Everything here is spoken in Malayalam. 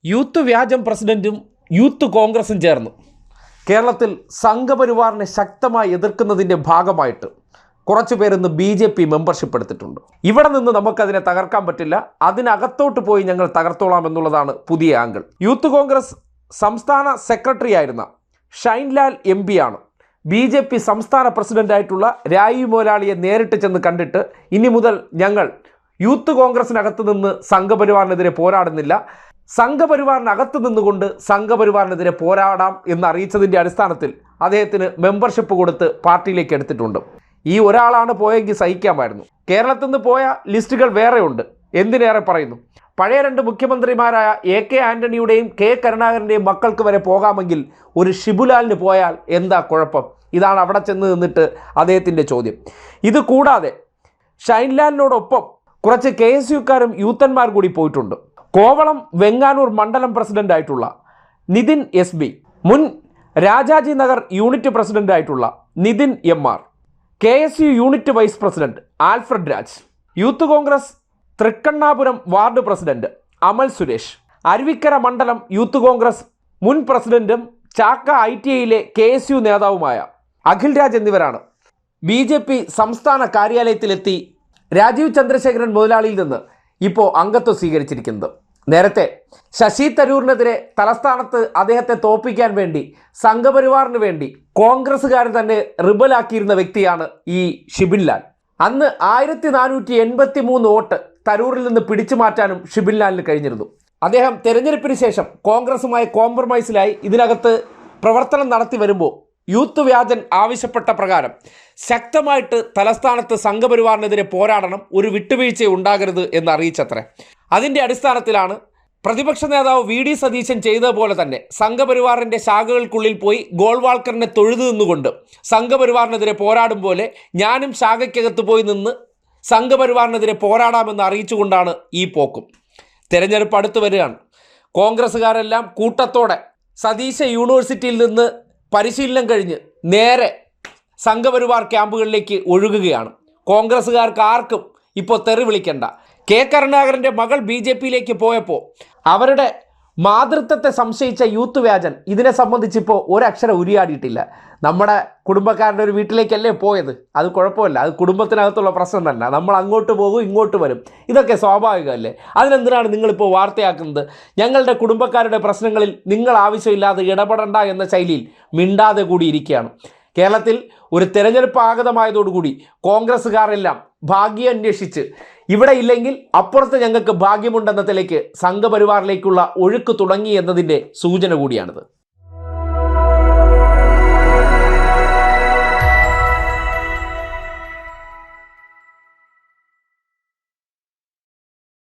യൂത്ത് വ്യാജം പ്രസിഡന്റും യൂത്ത് കോൺഗ്രസും ചേർന്ന് കേരളത്തിൽ സംഘപരിവാറിനെ ശക്തമായി എതിർക്കുന്നതിൻ്റെ ഭാഗമായിട്ട് കുറച്ച് പേരിന്ന് BJP മെമ്പർഷിപ്പ് എടുത്തിട്ടുണ്ട്. ഇവിടെ നിന്ന് നമുക്കതിനെ തകർക്കാൻ പറ്റില്ല, അതിനകത്തോട്ട് പോയി ഞങ്ങൾ തകർത്തോളാം എന്നുള്ളതാണ് പുതിയ ആംഗിൾ. യൂത്ത് കോൺഗ്രസ് സംസ്ഥാന സെക്രട്ടറി ആയിരുന്ന ഷൈൻലാൽ MP ആണ് BJP സംസ്ഥാന പ്രസിഡന്റായിട്ടുള്ള രായി മോലാളിയെ നേരിട്ട് ചെന്ന് കണ്ടിട്ട് ഇനി മുതൽ ഞങ്ങൾ യൂത്ത് കോൺഗ്രസിനകത്ത് നിന്ന് സംഘപരിവാറിനെതിരെ പോരാടുന്നില്ല, സംഘപരിവാറിനകത്ത് നിന്നുകൊണ്ട് സംഘപരിവാറിനെതിരെ പോരാടാം എന്ന് അറിയിച്ചതിൻ്റെ അടിസ്ഥാനത്തിൽ അദ്ദേഹത്തിന് മെമ്പർഷിപ്പ് കൊടുത്ത് പാർട്ടിയിലേക്ക് എടുത്തിട്ടുണ്ട്. ഈ ഒരാളാണ് പോയെങ്കിൽ സഹിക്കാമായിരുന്നു. കേരളത്തിൽ നിന്ന് പോയ ലിസ്റ്റുകൾ വേറെയുണ്ട്. എന്തിനേറെ പറയുന്നു, പഴയ രണ്ട് മുഖ്യമന്ത്രിമാരായ AK ആൻ്റണിയുടെയും K കരുണാകരൻ്റെയും മക്കൾക്ക് വരെ പോകാമെങ്കിൽ ഒരു ഷിബുലാലിന് പോയാൽ എന്താ കുഴപ്പം? ഇതാണ് അവിടെ ചെന്ന് നിന്നിട്ട് അദ്ദേഹത്തിൻ്റെ ചോദ്യം. ഇത് കൂടാതെ ഷൈൻലാലിനോടൊപ്പം കുറച്ച് KSUക്കാരും യൂത്തന്മാർ കൂടി പോയിട്ടുണ്ട്. കോവളം വെങ്ങാനൂർ മണ്ഡലം പ്രസിഡൻ്റായിട്ടുള്ള നിതിൻ SB, മുൻ രാജാജി നഗർ യൂണിറ്റ് പ്രസിഡൻ്റായിട്ടുള്ള Nithin MR, KSU unit vice president Alfred Raj, youth Congress Thrikkannapuram ward president Amal Suresh, Aruvikkara മണ്ഡലം യൂത്ത് കോൺഗ്രസ് മുൻ പ്രസിഡന്റും ചാക്ക ITIയിലെ KSU നേതാവുമായ അഖിൽ രാജ് എന്നിവരാണ് BJP സംസ്ഥാന കാര്യാലയത്തിലെത്തി രാജീവ് ചന്ദ്രശേഖരൻ മുതലാളിയിൽ നിന്ന് ഇപ്പോൾ അംഗത്വം സ്വീകരിച്ചിരിക്കുന്നത്. നേരത്തെ ശശി തരൂരിനെതിരെ തലസ്ഥാനത്ത് അദ്ദേഹത്തെ തോൽപ്പിക്കാൻ വേണ്ടി സംഘപരിവാറിന് വേണ്ടി കോൺഗ്രസ്സുകാർ തന്നെ റിബലാക്കിയിരുന്ന വ്യക്തിയാണ് ഈ ഷിബിൻലാൽ. അന്ന് 1483 വോട്ട് തരൂരിൽ നിന്ന് പിടിച്ചു മാറ്റാനും ഷിബിൻലാലിന് കഴിഞ്ഞിരുന്നു. അദ്ദേഹം തെരഞ്ഞെടുപ്പിന് ശേഷം കോൺഗ്രസുമായി കോംപ്രമൈസിലായി ഇതിനകത്ത് പ്രവർത്തനം നടത്തി വരുമ്പോൾ യൂത്ത് വ്യാജൻ ആവശ്യപ്പെട്ട പ്രകാരം ശക്തമായിട്ട് തലസ്ഥാനത്ത് സംഘപരിവാറിനെതിരെ പോരാടണം, ഒരു വിട്ടുവീഴ്ച ഉണ്ടാകരുത് എന്ന് അറിയിച്ചത്രേ. അതിൻ്റെ അടിസ്ഥാനത്തിലാണ് പ്രതിപക്ഷ നേതാവ് VD സതീശൻ ചെയ്തതുപോലെ തന്നെ സംഘപരിവാറിൻ്റെ ശാഖകൾക്കുള്ളിൽ പോയി ഗോൾവാൾക്കറിനെ തൊഴുതു നിന്നുകൊണ്ട് സംഘപരിവാറിനെതിരെ പോരാടും പോലെ ഞാനും ശാഖയ്ക്കകത്ത് പോയി നിന്ന് സംഘപരിവാറിനെതിരെ പോരാടാമെന്ന് അറിയിച്ചുകൊണ്ടാണ് ഈ പോക്കും. തെരഞ്ഞെടുപ്പ് അടുത്ത് വരികയാണ്. കോൺഗ്രസ്സുകാരെല്ലാം കൂട്ടത്തോടെ സതീശ യൂണിവേഴ്സിറ്റിയിൽ നിന്ന് പരിശീലനം കഴിഞ്ഞ് നേരെ സംഘപരിവാർ ക്യാമ്പുകളിലേക്ക് ഒഴുകുകയാണ്. കോൺഗ്രസ്സുകാർക്ക് ആർക്കും ഇപ്പോൾ തെറി വിളിക്കണ്ട. K കരുണാകരൻ്റെ മകൾ BJPയിലേക്ക് പോയപ്പോൾ അവരുടെ മാതൃത്വത്തെ സംശയിച്ച യൂത്ത് വ്യാജൻ ഇതിനെ സംബന്ധിച്ചിപ്പോൾ ഒരക്ഷരം ഉരിയാടിയിട്ടില്ല. നമ്മുടെ കുടുംബക്കാരുടെ ഒരു വീട്ടിലേക്കല്ലേ പോയത്, അത് കുഴപ്പമില്ല, അത് കുടുംബത്തിനകത്തുള്ള പ്രശ്നം തന്നെ, നമ്മൾ അങ്ങോട്ട് പോകും ഇങ്ങോട്ട് വരും, ഇതൊക്കെ സ്വാഭാവികമല്ലേ. അതിനെന്തിനാണ് നിങ്ങളിപ്പോൾ വാർത്തയാക്കുന്നത്? ഞങ്ങളുടെ കുടുംബക്കാരുടെ പ്രശ്നങ്ങളിൽ നിങ്ങൾ ആവശ്യമില്ലാതെ ഇടപെടണ്ട എന്ന ശൈലിയിൽ മിണ്ടാതെ കൂടി ഇരിക്കുകയാണ്. കേരളത്തിൽ ഒരു തെരഞ്ഞെടുപ്പ് ആഗതമായതോടുകൂടി കോൺഗ്രസ്സുകാരെല്ലാം ഭാഗ്യം അന്വേഷിച്ച് ഇവിടെ ഇല്ലെങ്കിൽ അപ്പുറത്ത് ഞങ്ങൾക്ക് ഭാഗ്യമുണ്ടെന്നതിലേക്ക് സംഘപരിവാറിലേക്കുള്ള ഒഴുക്ക് തുടങ്ങി എന്നതിൻ്റെ സൂചന കൂടിയാണിത്.